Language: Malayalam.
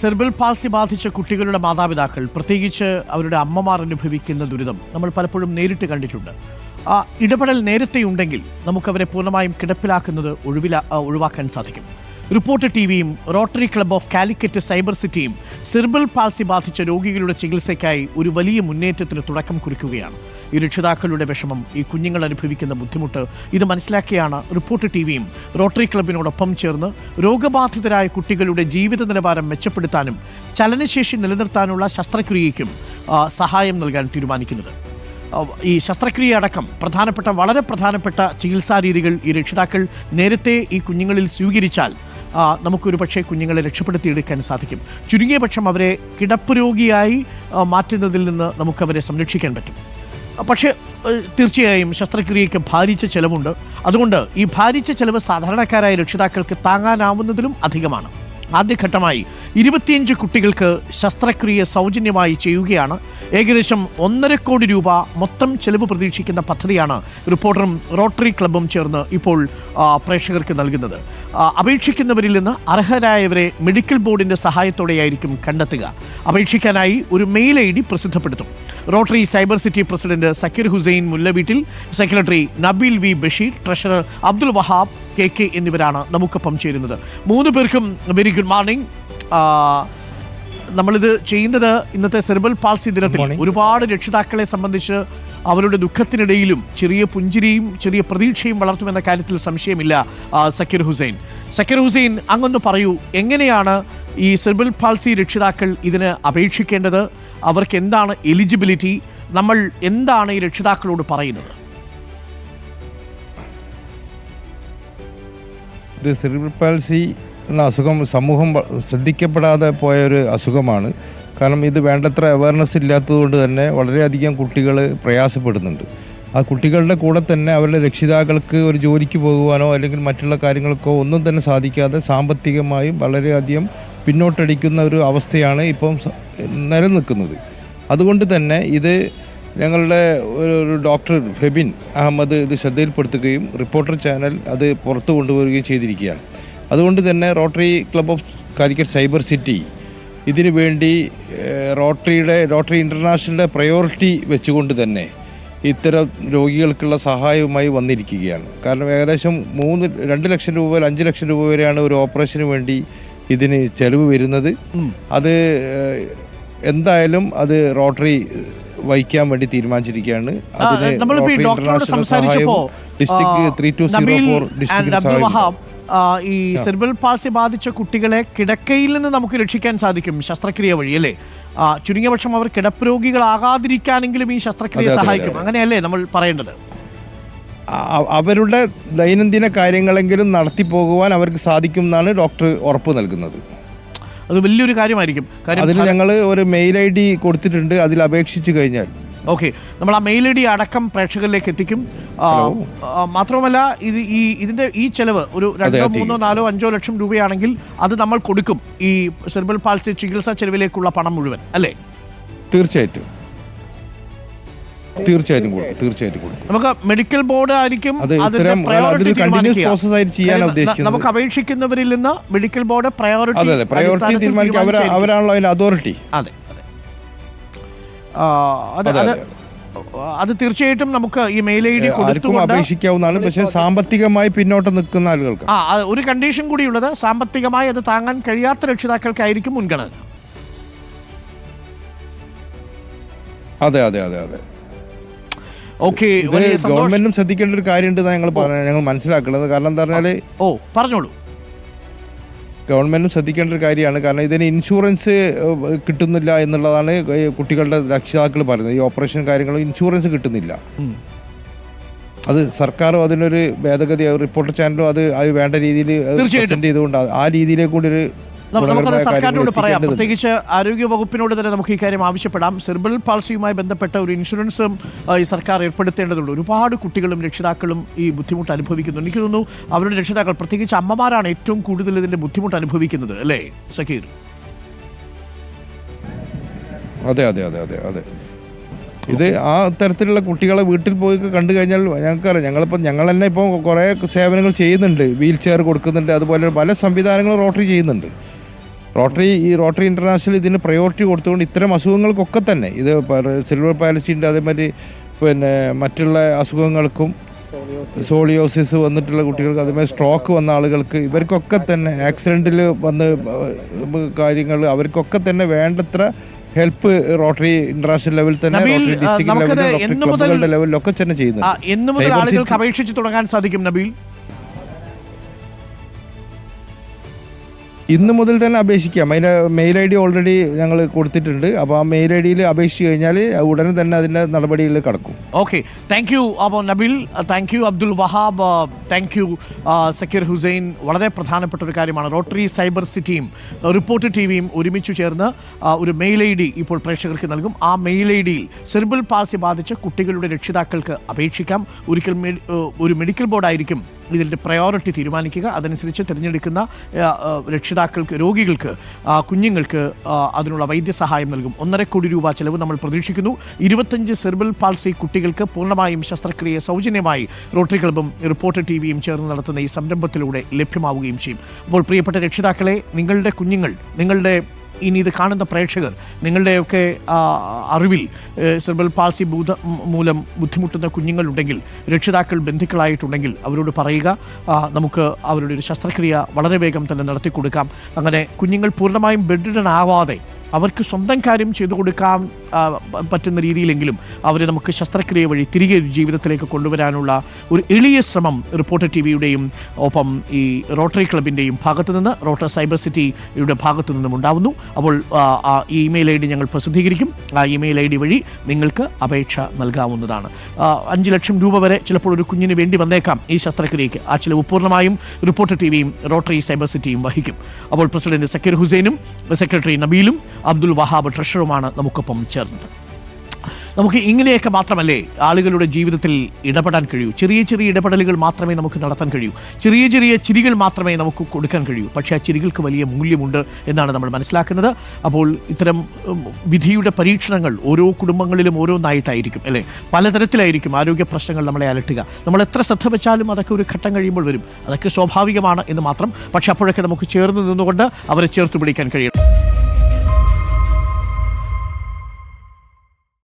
സെർബൽ പാൾസി ബാധിച്ച കുട്ടികളുടെ മാതാപിതാക്കൾ, പ്രത്യേകിച്ച് അവരുടെ അമ്മമാർ അനുഭവിക്കുന്ന ദുരിതം നമ്മൾ പലപ്പോഴും നേരിട്ട് കണ്ടിട്ടുണ്ട്. ആ ഇടപെടൽ നേരത്തെ ഉണ്ടെങ്കിൽ നമുക്കവരെ പൂർണ്ണമായും കിടപ്പിലാക്കുന്നത് ഒഴിവാക്കാൻ സാധിക്കും. റിപ്പോർട്ടർ ടിവിയും rotary club of Calicut cyber സിറ്റിയും സെർബൽ പാൾസി ബാധിച്ച രോഗികളുടെ ചികിത്സയ്ക്കായി ഒരു വലിയ മുന്നേറ്റത്തിന് തുടക്കം കുറിക്കുകയാണ്. ഈ രക്ഷിതാക്കളുടെ വിഷമം, ഈ കുഞ്ഞുങ്ങൾ അനുഭവിക്കുന്ന ബുദ്ധിമുട്ട്, ഇത് മനസ്സിലാക്കിയാണ് റിപ്പോർട്ടർ ടിവിയും റോട്ടറി ക്ലബിനോടൊപ്പം ചേർന്ന് രോഗബാധിതരായ കുട്ടികളുടെ ജീവിത നിലവാരം മെച്ചപ്പെടുത്താനും ചലനശേഷി നിലനിർത്താനുള്ള ശസ്ത്രക്രിയയ്ക്കും സഹായം നൽകാൻ തീരുമാനിക്കുന്നത്. ഈ ശസ്ത്രക്രിയ അടക്കം വളരെ പ്രധാനപ്പെട്ട ചികിത്സാ രീതികൾ ഈ രക്ഷിതാക്കൾ നേരത്തെ ഈ കുഞ്ഞുങ്ങളിൽ സ്വീകരിച്ചാൽ നമുക്കൊരു പക്ഷേ കുഞ്ഞുങ്ങളെ രക്ഷപ്പെടുത്തിയെടുക്കാൻ സാധിക്കും. ചുരുങ്ങിയ പക്ഷം അവരെ കിടപ്പ് രോഗിയായി മാറ്റുന്നതിൽ നിന്ന് നമുക്കവരെ സംരക്ഷിക്കാൻ പറ്റും. പക്ഷേ തീർച്ചയായും ശസ്ത്രക്രിയയ്ക്ക് ഭാരിച്ച ചെലവുണ്ട്. അതുകൊണ്ട് ഈ ഭാരിച്ച ചെലവ് സാധാരണക്കാരായ രക്ഷിതാക്കൾക്ക് താങ്ങാനാവുന്നതിലും അധികമാണ്. ആദ്യഘട്ടമായി 25 കുട്ടികൾക്ക് ശസ്ത്രക്രിയ സൗജന്യമായി ചെയ്യുകയാണ്. ഏകദേശം 1.5 കോടി രൂപ മൊത്തം ചെലവ് പ്രതീക്ഷിക്കുന്ന പദ്ധതിയാണ് റിപ്പോർട്ടറും റോട്ടറി ക്ലബും ചേർന്ന് ഇപ്പോൾ പ്രേക്ഷകർക്ക് നൽകുന്നത്. അപേക്ഷിക്കുന്നവരിൽ നിന്ന് അർഹരായവരെ മെഡിക്കൽ ബോർഡിൻ്റെ സഹായത്തോടെയായിരിക്കും കണ്ടെത്തുക. അപേക്ഷിക്കാനായി ഒരു മെയിൽ ID പ്രസിദ്ധപ്പെടുത്തും. Rotary cyber city president Sakir Hussain Mullaveettil, secretary Nabeel V Basheer, treasurer Abdul Wahab KK എന്നിവരാണ് നമുക്കൊപ്പം ചേരുന്നത്. 3 പേർക്കും വെരി ഗുഡ് മോർണിംഗ്. നമ്മളിത് ചെയ്യുന്നത് ഇന്നത്തെ സെർബൽ പാൾസി ദിനത്തിൽ ഒരുപാട് രക്ഷിതാക്കളെ സംബന്ധിച്ച് അവരുടെ ദുഃഖത്തിനിടയിലും ചെറിയ പുഞ്ചിരിയും ചെറിയ പ്രതീക്ഷയും വളർത്തുമെന്ന കാര്യത്തിൽ സംശയമില്ല. സക്കീർ ഹുസൈൻ അങ്ങൊന്ന് പറയൂ, എങ്ങനെയാണ് ഈ സെർബൽ പാൾസി രക്ഷിതാക്കൾ ഇതിന് അപേക്ഷിക്കേണ്ടത്? അവർക്ക് എന്താണ് എലിജിബിലിറ്റി? നമ്മൾ എന്താണ് ഈ രക്ഷിതാക്കളോട് പറയുന്നത്? ഇത് സെറിബ്രൽ പാൾസി എന്ന അസുഖം സമൂഹം ശ്രദ്ധിക്കപ്പെടാതെ പോയൊരു അസുഖമാണ്. കാരണം ഇത് വേണ്ടത്ര അവയർനെസ് ഇല്ലാത്തതുകൊണ്ട് തന്നെ വളരെയധികം കുട്ടികൾ പ്രയാസപ്പെടുന്നുണ്ട്. ആ കുട്ടികളുടെ കൂടെ തന്നെ അവരുടെ രക്ഷിതാക്കൾക്ക് ഒരു ജോലിക്ക് പോകുവാനോ അല്ലെങ്കിൽ മറ്റുള്ള കാര്യങ്ങൾക്കോ ഒന്നും തന്നെ സാധിക്കാതെ സാമ്പത്തികമായും വളരെയധികം പിന്നോട്ടടിക്കുന്ന ഒരു അവസ്ഥയാണ് ഇപ്പം നിലനിൽക്കുന്നത്. അതുകൊണ്ട് തന്നെ ഇത് ഞങ്ങളുടെ ഒരു ഡോക്ടർ ഫെബിൻ അഹമ്മദ് ഇത് ശ്രദ്ധയിൽപ്പെടുത്തുകയും റിപ്പോർട്ടർ ചാനൽ അത് പുറത്തു കൊണ്ടുവരികയും ചെയ്തിരിക്കുകയാണ്. അതുകൊണ്ട് തന്നെ rotary club of Calicut cyber city ഇതിനു വേണ്ടി റോട്ടറി ഇൻ്റർനാഷണലിൻ്റെ പ്രയോറിറ്റി വെച്ചുകൊണ്ട് തന്നെ ഇത്തരം രോഗികൾക്കുള്ള സഹായവുമായി വന്നിരിക്കുകയാണ്. കാരണം ഏകദേശം 2 ലക്ഷം രൂപ മുതൽ 5 ലക്ഷം രൂപ വരെയാണ് ഒരു ഓപ്പറേഷന് വേണ്ടി ഇതിന് ചെലവ് വരുന്നത്. അത് എന്തായാലും അത് റോട്ടറി വഹിക്കാൻ വേണ്ടി തീരുമാനിച്ചിരിക്കുകയാണ്. അതിന് ഈ സെർബൽ പാൾസി ബാധിച്ച കുട്ടികളെ കിടക്കയിൽ നിന്ന് നമുക്ക് രക്ഷിക്കാൻ സാധിക്കും ശസ്ത്രക്രിയ വഴി, അല്ലേ? ചുരുങ്ങിയ പക്ഷം അവർ കിടപ്പ് രോഗികളാകാതിരിക്കാനെങ്കിലും ഈ ശസ്ത്രക്രിയ സഹായിക്കും, അങ്ങനെയല്ലേ നമ്മൾ പറയേണ്ടത്? അവരുടെ ദൈനംദിന കാര്യങ്ങളെങ്കിലും നടത്തി പോകുവാൻ അവർക്ക് സാധിക്കും എന്നാണ് ഡോക്ടർ ഉറപ്പ് നൽകുന്നത്. അത് വലിയൊരു കാര്യമായിരിക്കും. അതിന് ഞങ്ങൾ ഒരു മെയിൽ ID കൊടുത്തിട്ടുണ്ട്. അതിൽ അപേക്ഷിച്ച് കഴിഞ്ഞാൽ ഓക്കെ, നമ്മൾ ആ മെയിൽ ID അടക്കം പ്രേക്ഷകരിലേക്ക് എത്തിക്കും. മാത്രമല്ല ഇതിന്റെ ഈ ചെലവ് ഒരു 2, 3, 4, 5 ലക്ഷം രൂപയാണെങ്കിൽ അത് നമ്മൾ കൊടുക്കും, ഈ സെർബൽ പാൾസി ചികിത്സാ ചെലവിലേക്കുള്ള പണം മുഴുവൻ, അല്ലേ? തീർച്ചയായിട്ടും കൊടുക്കും. നമുക്ക് മെഡിക്കൽ ബോർഡ് ആയിരിക്കും നമുക്ക് അപേക്ഷിക്കുന്നവരിൽ നിന്ന് മെഡിക്കൽ ബോർഡ് പ്രയോറിറ്റി തീരുമാനിക്കും. അവരാണല്ലോ അതിന്റെ അതോറിറ്റി. അത് തീർച്ചയായിട്ടും നമുക്ക് ഈ മെയിൽ ID കൊടുത്തുകൊണ്ട് അപേക്ഷിക്കാവുന്നതാണ്. പക്ഷേ സാമ്പത്തികമായി പിന്നോട്ട് നിൽക്കുന്ന ആളുകൾക്ക് ഒരു കണ്ടീഷൻ കൂടിയുള്ളത്, സാമ്പത്തികമായി അത് താങ്ങാൻ കഴിയാത്ത രക്ഷിതാക്കൾക്കായിരിക്കും മുൻഗണന. അതെ. ഗവൺമെന്റും ശ്രദ്ധിക്കേണ്ട ഒരു കാര്യമുണ്ട് ഞങ്ങൾ മനസ്സിലാക്കുന്നത്. കാരണം എന്താ പറഞ്ഞാല് പറഞ്ഞോളൂ, ഗവൺമെന്റും ശ്രദ്ധിക്കേണ്ട ഒരു കാര്യമാണ്. കാരണം ഇതിന് ഇൻഷുറൻസ് കിട്ടുന്നില്ല എന്നുള്ളതാണ് കുട്ടികളുടെ രക്ഷിതാക്കൾ പറയുന്നത്. ഈ ഓപ്പറേഷൻ കാര്യങ്ങളും ഇൻഷുറൻസ് കിട്ടുന്നില്ല. അത് സർക്കാരും അതിനൊരു ഭേദഗതി റിപ്പോർട്ടർ ചാനലും അത് വേണ്ട രീതിയിൽ പ്രസന്റ് ചെയ്തുകൊണ്ട് ആ രീതിയിലേക്ക് കൂടി ഒരു നമുക്കത് സർക്കാരിനോട് പറയാം. പ്രത്യേകിച്ച് ആരോഗ്യ വകുപ്പിനോട് തന്നെ നമുക്ക് ഈ കാര്യം ആവശ്യപ്പെടാം. സെർബൽ പാൾസിയുമായി ബന്ധപ്പെട്ട ഒരു ഇൻഷുറൻസും ഈ സർക്കാർ ഏർപ്പെടുത്തേണ്ടതുണ്ട്. ഒരുപാട് കുട്ടികളും രക്ഷിതാക്കളും ഈ ബുദ്ധിമുട്ട് അനുഭവിക്കുന്നു. എനിക്ക് തോന്നുന്നു അവരുടെ രക്ഷിതാക്കൾ, പ്രത്യേകിച്ച് അമ്മമാരാണ് ഏറ്റവും കൂടുതൽ ഇതിന്റെ ബുദ്ധിമുട്ട് അനുഭവിക്കുന്നത്, അല്ലേ സക്കീർ? അതെ. ഇത് ആ തരത്തിലുള്ള കുട്ടികളെ വീട്ടിൽ പോയി കണ്ടു കഴിഞ്ഞാൽ ഞങ്ങൾക്കറിയാം. ഞങ്ങൾ തന്നെ ഇപ്പോൾ കുറേ സേവനങ്ങൾ ചെയ്യുന്നുണ്ട്. വീൽ ചെയർ കൊടുക്കുന്നുണ്ട്. അതുപോലെ പല സംവിധാനങ്ങളും റോട്ടറി ചെയ്യുന്നുണ്ട്. റോട്ടറി ഇൻ്റർനാഷണൽ ഇതിന് പ്രയോറിറ്റി കൊടുത്തുകൊണ്ട് ഇത്തരം അസുഖങ്ങൾക്കൊക്കെ തന്നെ ഇത് സിൽവർ പാലസിൻ്റെ അതേമാതിരി പിന്നെ മറ്റുള്ള അസുഖങ്ങൾക്കും സോളിയോസിസ് വന്നിട്ടുള്ള കുട്ടികൾക്ക് അതേമാതിരി സ്ട്രോക്ക് വന്ന ആളുകൾക്ക് ഇവർക്കൊക്കെ തന്നെ ആക്സിഡൻറ്റിൽ വന്ന് കാര്യങ്ങൾ അവർക്കൊക്കെ തന്നെ വേണ്ടത്ര ഹെൽപ്പ് റോട്ടറി ഇന്റർനാഷണൽ ലെവലിൽ തന്നെ ഡിസ്ട്രിക്ട് ലെവലിലൊക്കെ തന്നെ ചെയ്യുന്നുണ്ട്. ആളുകൾക്ക് അപേക്ഷിച്ച് തുടങ്ങാൻ സാധിക്കും നബീൽ? ഇന്ന് മുതൽ തന്നെ അപേക്ഷിക്കാം. അതിൻ്റെ മെയിൽ ഐ ഡി ഓൾറെഡി ഞങ്ങൾ കൊടുത്തിട്ടുണ്ട്. അപ്പോൾ ആ മെയിൽ ഐ ഡിയിൽ അപേക്ഷിച്ച് കഴിഞ്ഞാൽ ഉടനെ തന്നെ അതിൻ്റെ നടപടിയിൽ കടക്കും. ഓക്കെ, താങ്ക് യു അപ്പോൾ Nabeel, thank you Abdul Wahab, thank you Zakir Hussain. വളരെ പ്രധാനപ്പെട്ട ഒരു കാര്യമാണ്. റോട്ടറി സൈബർ സിറ്റിയും റിപ്പോർട്ട് ടിവിയും ഒരുമിച്ച് ചേർന്ന് ഒരു മെയിൽ ഐ ഡി ഇപ്പോൾ പ്രേക്ഷകർക്ക് നൽകും. ആ മെയിൽ ഐ ഡിയിൽ സെറിബ്രൽ പാൾസി ബാധിച്ച കുട്ടികളുടെ രക്ഷിതാക്കൾക്ക് അപേക്ഷിക്കാം. ഒരു മെഡിക്കൽ ബോർഡായിരിക്കും ഇതിൻ്റെ പ്രയോറിറ്റി തീരുമാനിക്കുക. അതനുസരിച്ച് തിരഞ്ഞെടുക്കുന്ന രക്ഷിതാക്കൾക്ക്, രോഗികൾക്ക്, കുഞ്ഞുങ്ങൾക്ക് അതിനുള്ള വൈദ്യസഹായം നൽകും. 1.5 കോടി രൂപ ചെലവ് നമ്മൾ പ്രതീക്ഷിക്കുന്നു. 25 സെറിബ്രൽ പാൾസി കുട്ടികൾക്ക് പൂർണ്ണമായും ശസ്ത്രക്രിയ സൗജന്യമായി റോട്ടറി ക്ലബ്ബും റിപ്പോർട്ടർ ടിവിയും ചേർന്ന് നടത്തുന്ന ഈ സംരംഭത്തിലൂടെ ലഭ്യമാവുകയും ചെയ്യും. അപ്പോൾ പ്രിയപ്പെട്ട രക്ഷിതാക്കളെ, നിങ്ങളുടെ കുഞ്ഞുങ്ങൾ, നിങ്ങളുടെ ഇനി ഇത് കാണുന്ന പ്രേക്ഷകർ, നിങ്ങളുടെയൊക്കെ അറിവിൽ സെറിബ്രൽ പാൾസി മൂലം ബുദ്ധിമുട്ടുന്ന കുഞ്ഞുങ്ങളുണ്ടെങ്കിൽ, രക്ഷിതാക്കൾ ബന്ധുക്കളായിട്ടുണ്ടെങ്കിൽ അവരോട് പറയുക. നമുക്ക് അവരുടെ ഒരു ശസ്ത്രക്രിയ വളരെ വേഗം തന്നെ നടത്തി കൊടുക്കാം. അങ്ങനെ കുഞ്ഞുങ്ങൾ പൂർണ്ണമായും ബെഡ് ആവാതെ അവർക്ക് സ്വന്തം കാര്യം ചെയ്തു കൊടുക്കാൻ പറ്റുന്ന രീതിയിലെങ്കിലും അവരെ നമുക്ക് ശസ്ത്രക്രിയ വഴി തിരികെ ജീവിതത്തിലേക്ക് കൊണ്ടുവരാനുള്ള ഒരു എളിയ ശ്രമം റിപ്പോർട്ടർ ടിവിയുടെയും ഒപ്പം ഈ റോട്ടറി ക്ലബിൻ്റെയും ഭാഗത്തു നിന്ന്, റോട്ടറി സൈബർ സിറ്റിയുടെ ഭാഗത്തു നിന്നും ഉണ്ടാവുന്നു. അപ്പോൾ ആ ഇമെയിൽ ഐ ഡി ഞങ്ങൾ പ്രസിദ്ധീകരിക്കും. ആ ഇമെയിൽ ഐ ഡി വഴി നിങ്ങൾക്ക് അപേക്ഷ നൽകാവുന്നതാണ്. 5 ലക്ഷം രൂപ വരെ ചിലപ്പോൾ ഒരു കുഞ്ഞിന് വേണ്ടി വന്നേക്കാം ഈ ശസ്ത്രക്രിയയ്ക്ക്. ആ ചിലവ് പൂർണ്ണമായും റിപ്പോർട്ടർ ടിവിയും റോട്ടറി സൈബർ സിറ്റിയും വഹിക്കും. അപ്പോൾ പ്രസിഡന്റ് സക്കീർ ഹുസൈനും സെക്രട്ടറി നബീലും അബ്ദുൽ വഹാബ് ട്രഷറുമാണ് നമുക്കൊപ്പം ചേർന്നത്. നമുക്ക് ഇങ്ങനെയൊക്കെ മാത്രമല്ലേ ആളുകളുടെ ജീവിതത്തിൽ ഇടപെടാൻ കഴിയൂ. ചെറിയ ചെറിയ ഇടപെടലുകൾ മാത്രമേ നമുക്ക് നടത്താൻ കഴിയൂ. ചെറിയ ചെറിയ ചിരികൾ മാത്രമേ നമുക്ക് കൊടുക്കാൻ കഴിയൂ. പക്ഷേ ആ ചിരികൾക്ക് വലിയ മൂല്യമുണ്ട് എന്നാണ് നമ്മൾ മനസ്സിലാക്കുന്നത്. അപ്പോൾ ഇത്തരം വിധിയുടെ പരീക്ഷണങ്ങൾ ഓരോ കുടുംബങ്ങളിലും ഓരോന്നായിട്ടായിരിക്കും, അല്ലേ? പലതരത്തിലായിരിക്കും ആരോഗ്യ പ്രശ്നങ്ങൾ നമ്മളെ അലട്ടുക. നമ്മൾ എത്ര ശ്രദ്ധ വെച്ചാലും അതൊക്കെ ഒരു ഘട്ടം കഴിയുമ്പോൾ വരും. അതൊക്കെ സ്വാഭാവികമാണ് എന്ന് മാത്രം. പക്ഷേ അപ്പോഴൊക്കെ നമുക്ക് ചേർന്ന് നിന്നുകൊണ്ട് അവരെ ചേർത്ത് പിടിക്കാൻ കഴിയണം.